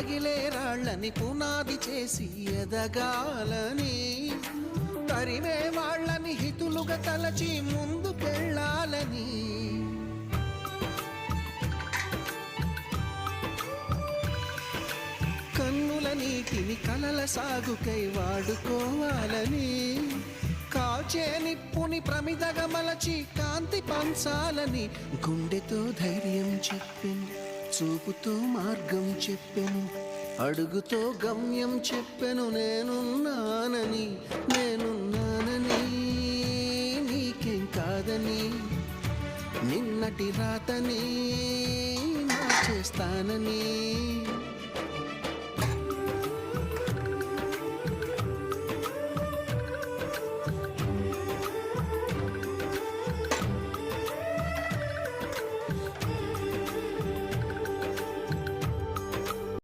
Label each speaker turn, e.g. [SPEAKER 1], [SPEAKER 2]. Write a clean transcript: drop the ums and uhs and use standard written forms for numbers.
[SPEAKER 1] రగిలే రాళ్ళని పునాది చేసి ఎదగాలని, తరిమే వాళ్ళని హితులుగా తలచి ముందుకెళ్ళాలని, కన్నుల నీటిని కలల సాగుకై వాడుకోవాలని, కాల్చే నిప్పుని ప్రమిదగా మలచి కాంతి పంచాలని, గుండెతో ధైర్యం చెప్పెను, చూపుతో మార్గం చెప్పెను, అడుగుతో గమ్యం చెప్పెను, నేనున్నానని నీకేం కాదని, నిన్నటి రాతని మార్చేస్తానని.